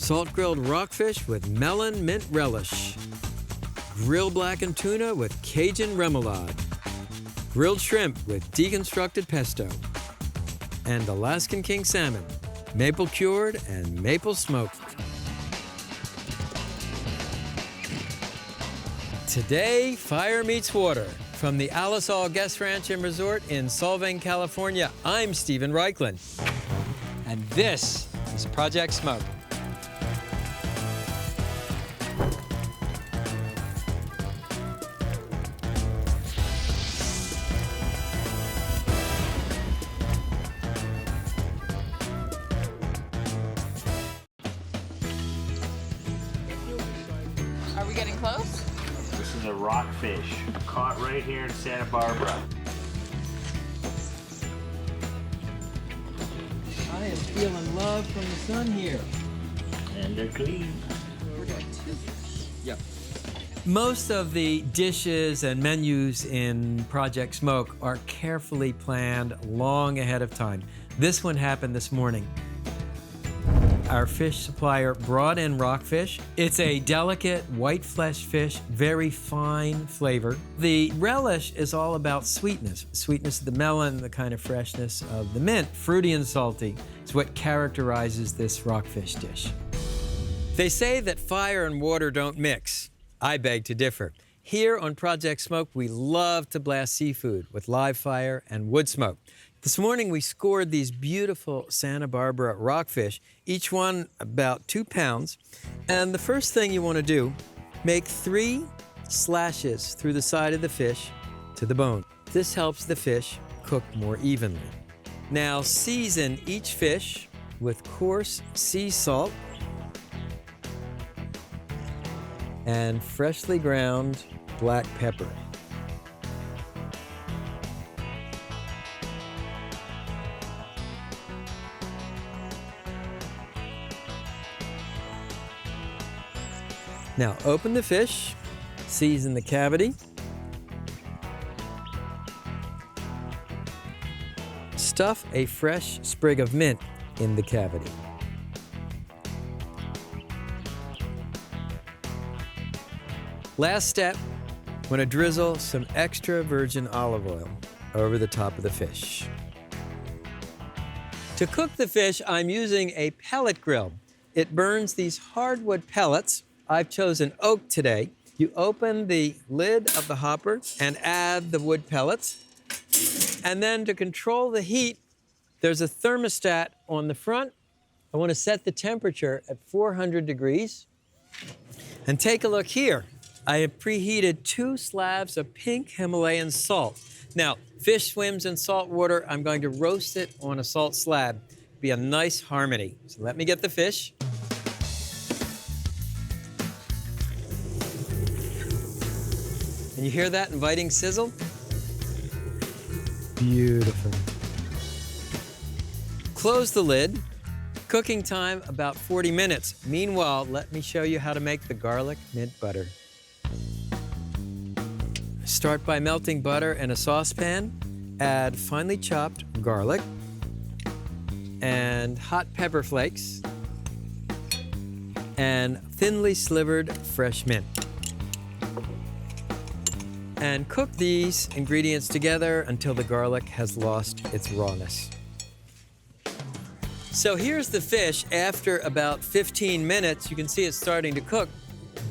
Salt-grilled rockfish with melon mint relish. Grill-blackened tuna with Cajun Remoulade. Grilled shrimp with deconstructed pesto. And Alaskan king salmon, maple cured and maple smoked. Today, fire meets water. From the Alaskan Guest Ranch and Resort in Solvang, California, I'm Stephen Raichlen. And this is Project Smoke. Are we getting close? This is a rockfish caught right here in Santa Barbara. I am feeling love from the sun here. And they're clean. Yep. Most of the dishes and menus in Project Smoke are carefully planned long ahead of time. This one happened this morning. Our fish supplier brought in rockfish. It's a delicate white flesh fish, very fine flavor. The relish is all about sweetness. Sweetness of the melon, the kind of freshness of the mint, fruity and salty. It's what characterizes this rockfish dish. They say that fire and water don't mix. I beg to differ. Here on Project Smoke, we love to blast seafood with live fire and wood smoke. This morning, we scored these beautiful Santa Barbara rockfish, each one about 2 pounds. And the first thing you want to do, make 3 slashes through the side of the fish to the bone. This helps the fish cook more evenly. Now, season each fish with coarse sea salt and freshly ground black pepper. Now open the fish, season the cavity. Stuff a fresh sprig of mint in the cavity. Last step, want to drizzle some extra virgin olive oil over the top of the fish. To cook the fish, I'm using a pellet grill. It burns these hardwood pellets. I've chosen oak today. You open the lid of the hopper and add the wood pellets. And then to control the heat, there's a thermostat on the front. I want to set the temperature at 400 degrees. And take a look here. I have preheated 2 slabs of pink Himalayan salt. Now, fish swims in salt water. I'm going to roast it on a salt slab. Be a nice harmony. So let me get the fish. And you hear that inviting sizzle? Beautiful. Close the lid. Cooking time about 40 minutes. Meanwhile, let me show you how to make the garlic mint butter. Start by melting butter in a saucepan. Add finely chopped garlic and hot pepper flakes and thinly slivered fresh mint. And cook these ingredients together until the garlic has lost its rawness. So here's the fish after about 15 minutes. You can see it's starting to cook.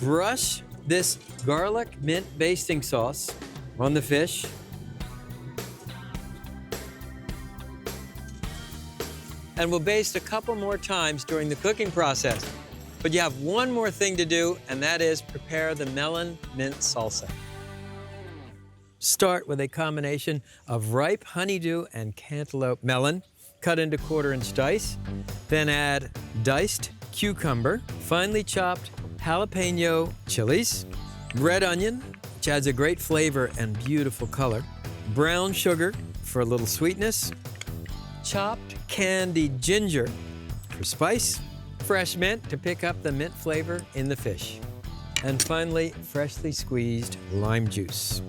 Brush this garlic mint basting sauce on the fish. And we'll baste a couple more times during the cooking process. But you have one more thing to do, and that is prepare the melon mint salsa. Start with a combination of ripe honeydew and cantaloupe melon, cut into 1/4-inch dice. Then add diced cucumber, finely chopped jalapeno chilies, red onion, which adds a great flavor and beautiful color, brown sugar for a little sweetness, chopped candied ginger for spice, fresh mint to pick up the mint flavor in the fish, and finally, freshly squeezed lime juice.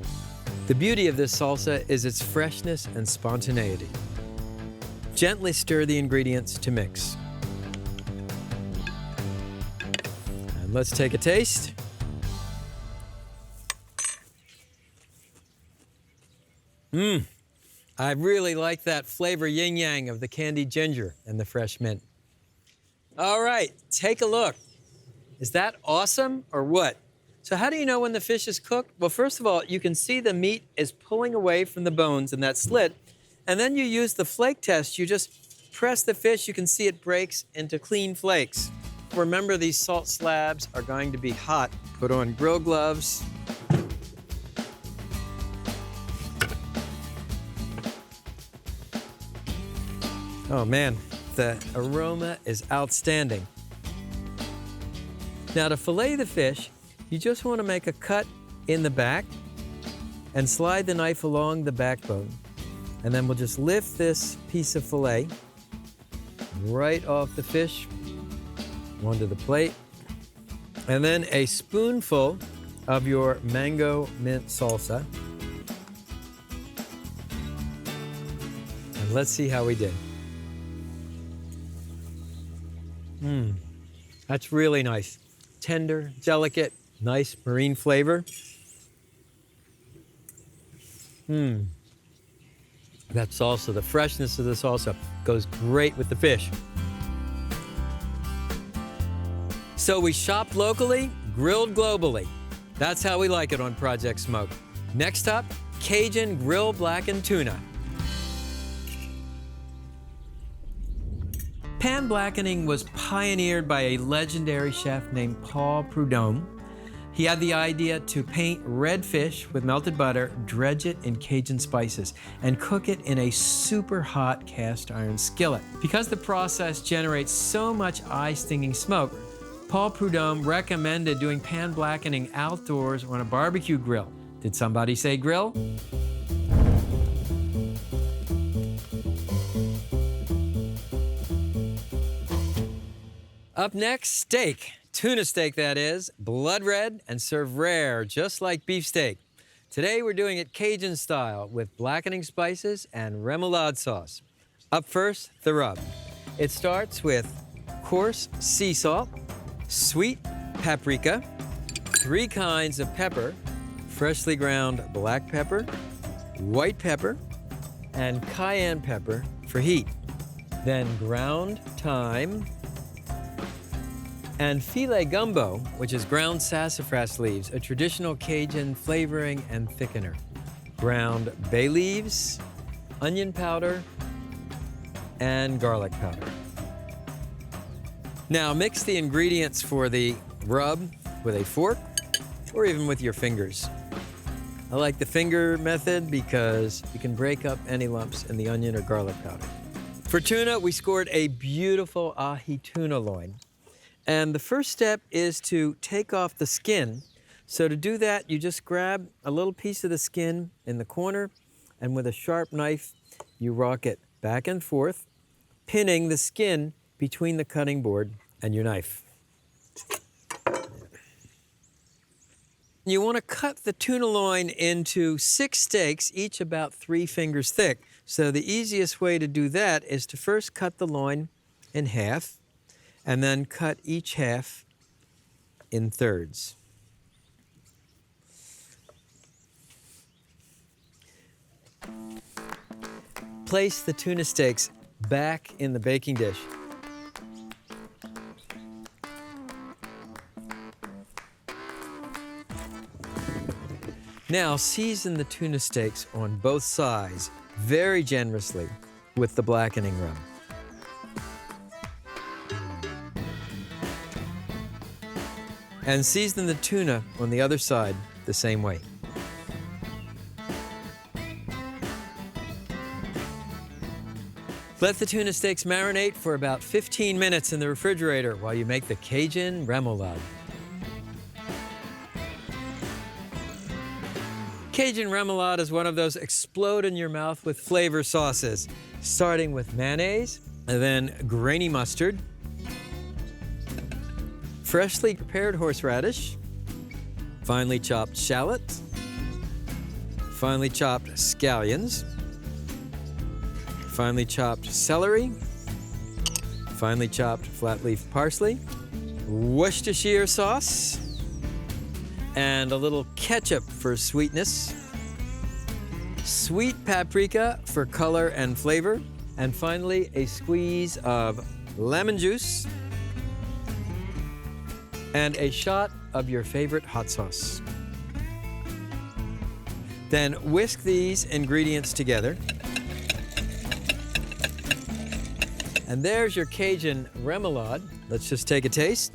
The beauty of this salsa is its freshness and spontaneity. Gently stir the ingredients to mix. let's take a taste. I really like that flavor yin-yang of the candied ginger and the fresh mint. All right, take a look. Is that awesome or what? So how do you know when the fish is cooked? Well, first of all, you can see the meat is pulling away from the bones in that slit, and then you use the flake test. You just press the fish, you can see it breaks into clean flakes. Remember, these salt slabs are going to be hot. Put on grill gloves. Oh man, the aroma is outstanding. Now to fillet the fish, you just want to make a cut in the back and slide the knife along the backbone. And then we'll just lift this piece of fillet right off the fish onto the plate. And then a spoonful of your mango mint salsa. And let's see how we did. That's really nice. Tender, delicate, nice marine flavor. That salsa, the freshness of the salsa goes great with the fish. So we shopped locally, grilled globally. That's how we like it on Project Smoke. Next up, Cajun grill-blackened tuna. Pan blackening was pioneered by a legendary chef named Paul Prudhomme. He had the idea to paint red fish with melted butter, dredge it in Cajun spices, and cook it in a super hot cast iron skillet. Because the process generates so much eye-stinging smoke, Paul Prudhomme recommended doing pan blackening outdoors on a barbecue grill. Did somebody say grill? Up next, steak. Tuna steak, that is. Blood red and served rare, just like beefsteak. Today, we're doing it Cajun style with blackening spices and remoulade sauce. Up first, the rub. It starts with coarse sea salt, sweet paprika, 3 kinds of pepper, freshly ground black pepper, white pepper, and cayenne pepper for heat. Then ground thyme, and filet gumbo, which is ground sassafras leaves, a traditional Cajun flavoring and thickener. Ground bay leaves, onion powder, and garlic powder. Now mix the ingredients for the rub with a fork or even with your fingers. I like the finger method because you can break up any lumps in the onion or garlic powder. For tuna, we scored a beautiful ahi tuna loin. And the first step is to take off the skin. So to do that, you just grab a little piece of the skin in the corner, and with a sharp knife, you rock it back and forth, pinning the skin between the cutting board and your knife. You want to cut the tuna loin into 6 steaks, each about 3 fingers thick. So the easiest way to do that is to first cut the loin in half, and then cut each half in thirds. Place the tuna steaks back in the baking dish. Now season the tuna steaks on both sides very generously with the blackening rum. And season the tuna on the other side the same way. Let the tuna steaks marinate for about 15 minutes in the refrigerator while you make the Cajun Remoulade. Cajun Remoulade is one of those explode in your mouth with flavor sauces, starting with mayonnaise, and then grainy mustard, freshly prepared horseradish, finely chopped shallots, finely chopped scallions, finely chopped celery, finely chopped flat leaf parsley, Worcestershire sauce, and a little ketchup for sweetness, sweet paprika for color and flavor, and finally a squeeze of lemon juice and a shot of your favorite hot sauce. Then whisk these ingredients together. And there's your Cajun Remoulade. Let's just take a taste.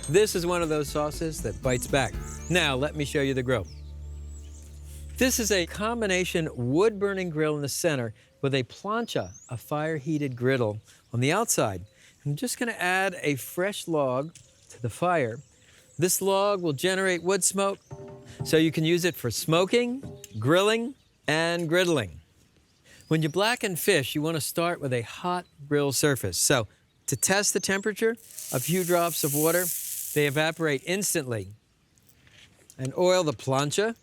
This is one of those sauces that bites back. Now, let me show you the grill. This is a combination wood-burning grill in the center with a plancha, a fire-heated griddle, on the outside. I'm just gonna add a fresh log to the fire. This log will generate wood smoke, so you can use it for smoking, grilling, and griddling. When you blacken fish, you want to start with a hot grill surface. So to test the temperature, a few drops of water, they evaporate instantly. And oil the plancha.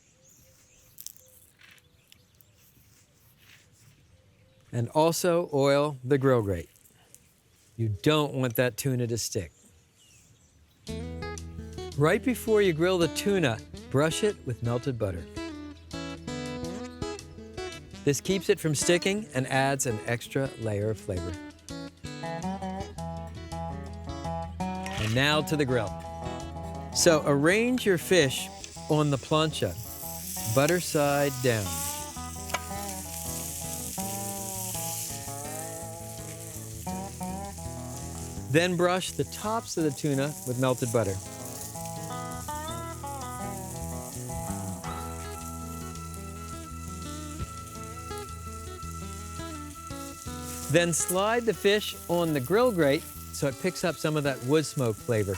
And also oil the grill grate. You don't want that tuna to stick. Right before you grill the tuna, brush it with melted butter. This keeps it from sticking and adds an extra layer of flavor. And now to the grill. So arrange your fish on the plancha, butter side down. Then brush the tops of the tuna with melted butter. Then slide the fish on the grill grate so it picks up some of that wood smoke flavor.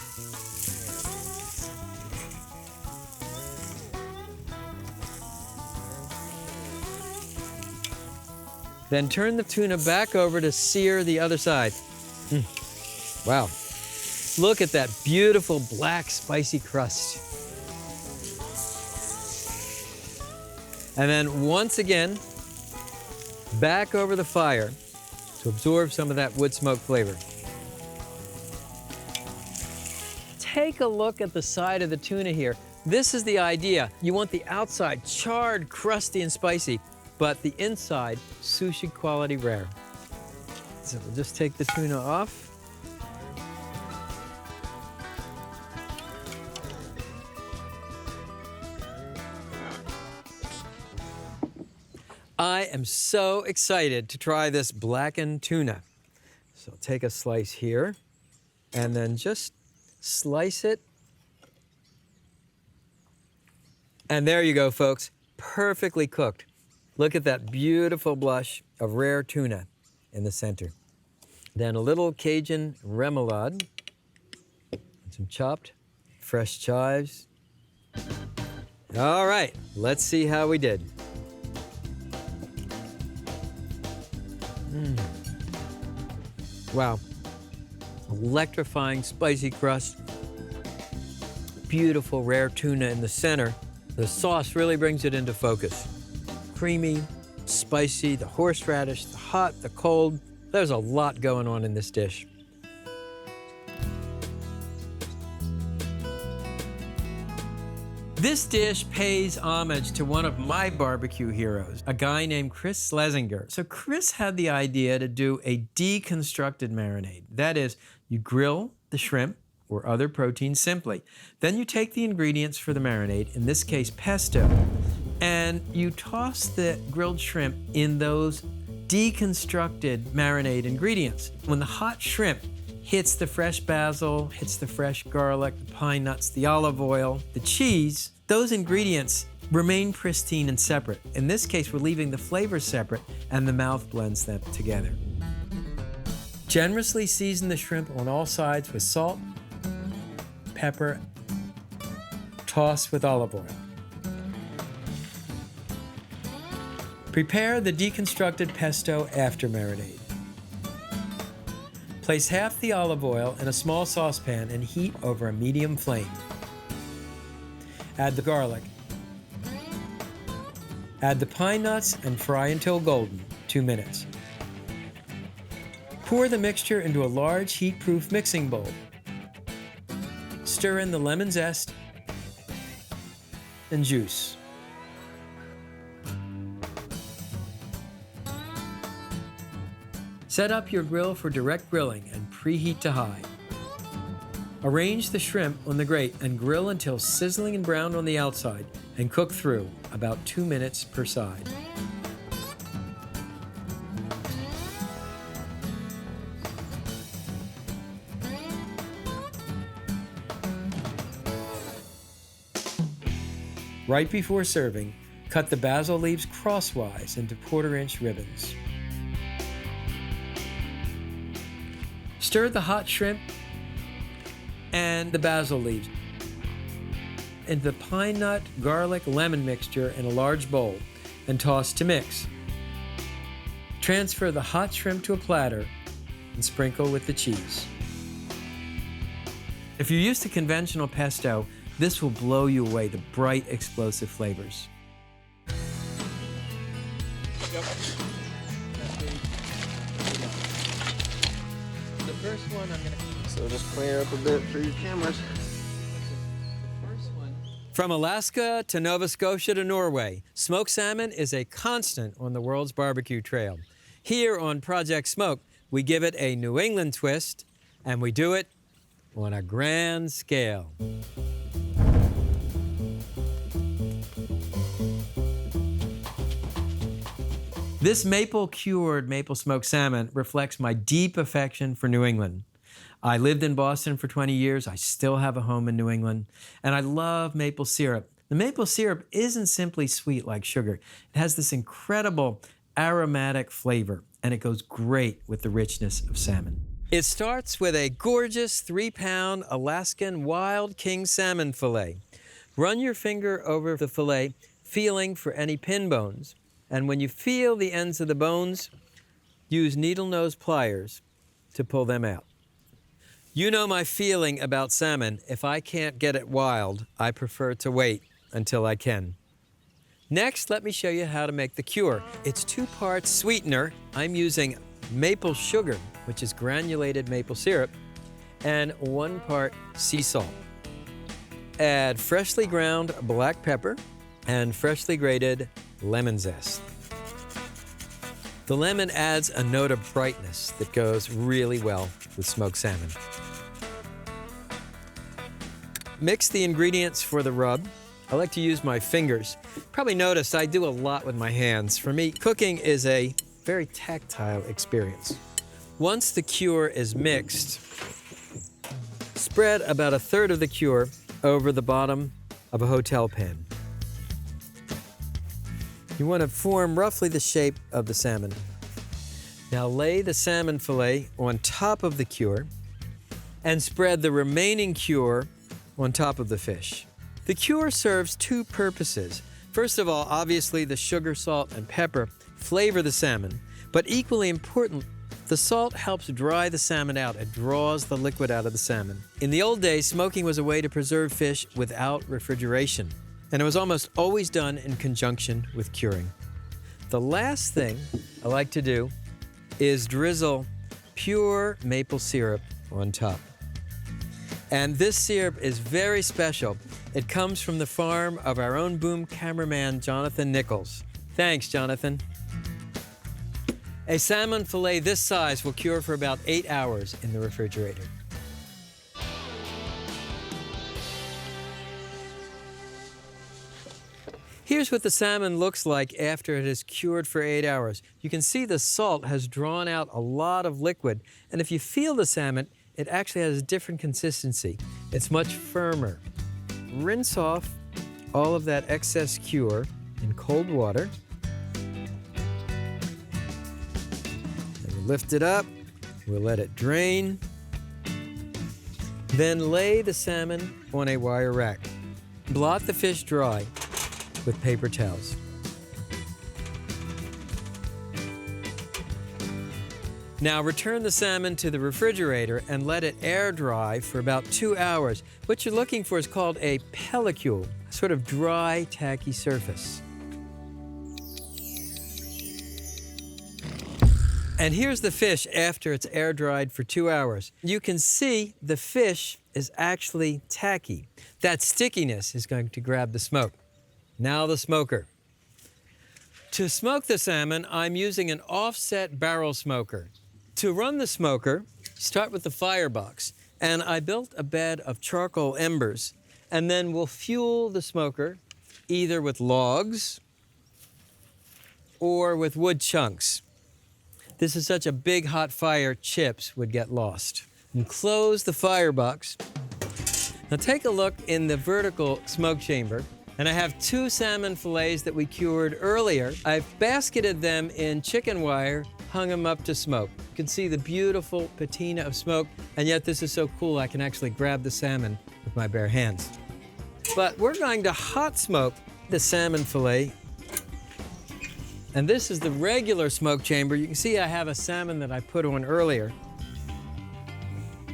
Then turn the tuna back over to sear the other side. Wow. Look at that beautiful black spicy crust. And then once again, back over the fire to absorb some of that wood smoke flavor. Take a look at the side of the tuna here. This is the idea. You want the outside charred, crusty, and spicy, but the inside sushi quality rare. So we'll just take the tuna off. I am so excited to try this blackened tuna. So I'll take a slice here and then just slice it. And there you go, folks, perfectly cooked. Look at that beautiful blush of rare tuna in the center. Then a little Cajun Remoulade, and some chopped fresh chives. All right, let's see how we did. Wow, electrifying spicy crust, beautiful rare tuna in the center. The sauce really brings it into focus. Creamy, spicy, the horseradish, the hot, the cold. There's a lot going on in this dish. This dish pays homage to one of my barbecue heroes, a guy named Chris Schlesinger. So Chris had the idea to do a deconstructed marinade. That is, you grill the shrimp or other proteins simply. Then you take the ingredients for the marinade, in this case pesto, and you toss the grilled shrimp in those deconstructed marinade ingredients. When the hot shrimp hits the fresh basil, hits the fresh garlic, the pine nuts, the olive oil, the cheese, those ingredients remain pristine and separate. In this case, we're leaving the flavors separate and the mouth blends them together. Generously season the shrimp on all sides with salt, pepper, toss with olive oil. Prepare the deconstructed pesto after marinade. Place half the olive oil in a small saucepan and heat over a medium flame. Add the garlic. Add the pine nuts and fry until golden, 2 minutes. Pour the mixture into a large heat-proof mixing bowl. Stir in the lemon zest and juice. Set up your grill for direct grilling and preheat to high. Arrange the shrimp on the grate and grill until sizzling and brown on the outside and cook through about 2 minutes per side. Right before serving, cut the basil leaves crosswise into 1/4-inch ribbons. Stir the hot shrimp and the basil leaves into the pine nut, garlic, lemon mixture in a large bowl and toss to mix. Transfer the hot shrimp to a platter and sprinkle with the cheese. If you're used to conventional pesto, this will blow you away, the bright, explosive flavors. First one I'm gonna... So just clear up a bit for your cameras. From Alaska to Nova Scotia to Norway, smoked salmon is a constant on the world's barbecue trail. Here on Project Smoke, we give it a New England twist, and we do it on a grand scale. This maple-cured maple smoked salmon reflects my deep affection for New England. I lived in Boston for 20 years. I still have a home in New England, and I love maple syrup. The maple syrup isn't simply sweet like sugar. It has this incredible aromatic flavor, and it goes great with the richness of salmon. It starts with a gorgeous 3-pound Alaskan wild king salmon fillet. Run your finger over the fillet, feeling for any pin bones. And when you feel the ends of the bones, use needle nose pliers to pull them out. You know my feeling about salmon. If I can't get it wild, I prefer to wait until I can. Next, let me show you how to make the cure. It's 2 parts sweetener. I'm using maple sugar, which is granulated maple syrup, and 1 part sea salt. Add freshly ground black pepper and freshly grated lemon zest. The lemon adds a note of brightness that goes really well with smoked salmon. Mix the ingredients for the rub. I like to use my fingers. Probably noticed I do a lot with my hands. For me, cooking is a very tactile experience. Once the cure is mixed, spread about 1/3 of the cure over the bottom of a hotel pan. You want to form roughly the shape of the salmon. Now lay the salmon fillet on top of the cure and spread the remaining cure on top of the fish. The cure serves 2 purposes. First of all, obviously the sugar, salt, and pepper flavor the salmon, but equally important, the salt helps dry the salmon out. It draws the liquid out of the salmon. In the old days, smoking was a way to preserve fish without refrigeration, and it was almost always done in conjunction with curing. The last thing I like to do is drizzle pure maple syrup on top. And this syrup is very special. It comes from the farm of our own boom cameraman, Jonathan Nichols. Thanks, Jonathan. A salmon fillet this size will cure for about 8 hours in the refrigerator. Here's what the salmon looks like after it is cured for 8 hours. You can see the salt has drawn out a lot of liquid, and if you feel the salmon, it actually has a different consistency. It's much firmer. Rinse off all of that excess cure in cold water. And we'll lift it up, we'll let it drain. Then lay the salmon on a wire rack. Blot the fish dry with paper towels. Now return the salmon to the refrigerator and let it air dry for about 2 hours. What you're looking for is called a pellicule, a sort of dry, tacky surface. And here's the fish after it's air dried for 2 hours. You can see the fish is actually tacky. That stickiness is going to grab the smoke. Now the smoker. To smoke the salmon, I'm using an offset barrel smoker. To run the smoker, start with the firebox. And I built a bed of charcoal embers. And then we'll fuel the smoker either with logs or with wood chunks. This is such a big hot fire, chips would get lost. And close the firebox. Now take a look in the vertical smoke chamber. And I have 2 salmon fillets that we cured earlier. I've basketed them in chicken wire, hung them up to smoke. You can see the beautiful patina of smoke, and yet this is so cool I can actually grab the salmon with my bare hands. But we're going to hot smoke the salmon fillet. And this is the regular smoke chamber. You can see I have a salmon that I put on earlier.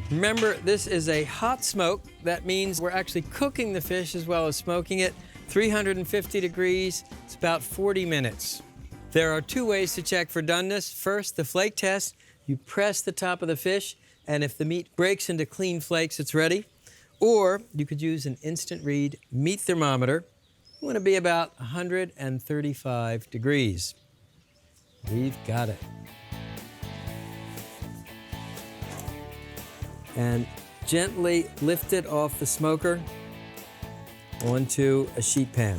Remember, this is a hot smoke. That means we're actually cooking the fish as well as smoking it. 350 degrees, it's about 40 minutes. There are 2 ways to check for doneness. First, the flake test. You press the top of the fish, and if the meat breaks into clean flakes, it's ready. Or you could use an instant read meat thermometer. You want to be about 135 degrees. We've got it. And gently lift it off the smoker onto a sheet pan.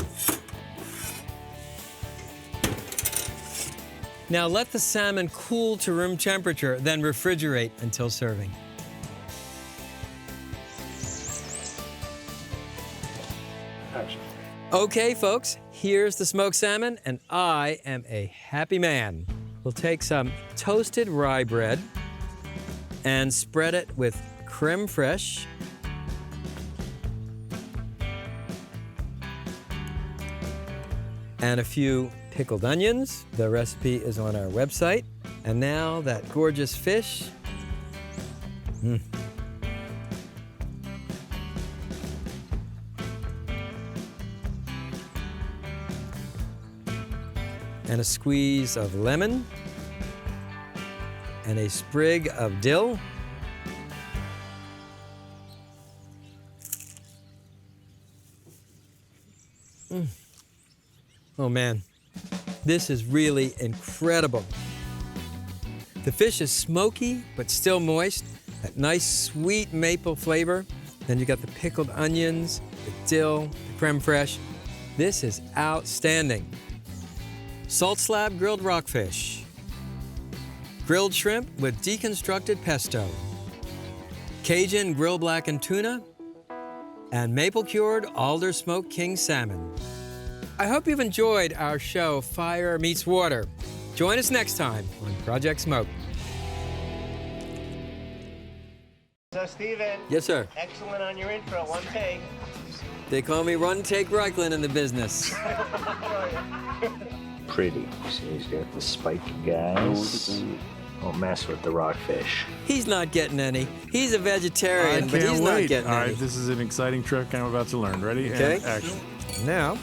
Now let the salmon cool to room temperature, then refrigerate until serving. Okay, folks, here's the smoked salmon, and I am a happy man. We'll take some toasted rye bread and spread it with creme fraiche, and a few pickled onions. The recipe is on our website. And now that gorgeous fish. And a squeeze of lemon, and a sprig of dill. Oh man, this is really incredible. The fish is smoky, but still moist. That nice sweet maple flavor. Then you got the pickled onions, the dill, the creme fraiche. This is outstanding. Salt slab grilled rockfish, grilled shrimp with deconstructed pesto, Cajun grill-blackened tuna, and maple-cured alder smoked king salmon. I hope you've enjoyed our show, Fire Meets Water. Join us next time on Project Smoke. So, Steven. Yes, sir. Excellent on your intro, one take. They call me Run Take Raichlen in the business. Pretty. So he's got the spiky guys. Don't mess with the rockfish. He's not getting any. He's a vegetarian, but he's not getting All any. right, this is an exciting trick I'm about to learn. Ready? Okay. And action. Now.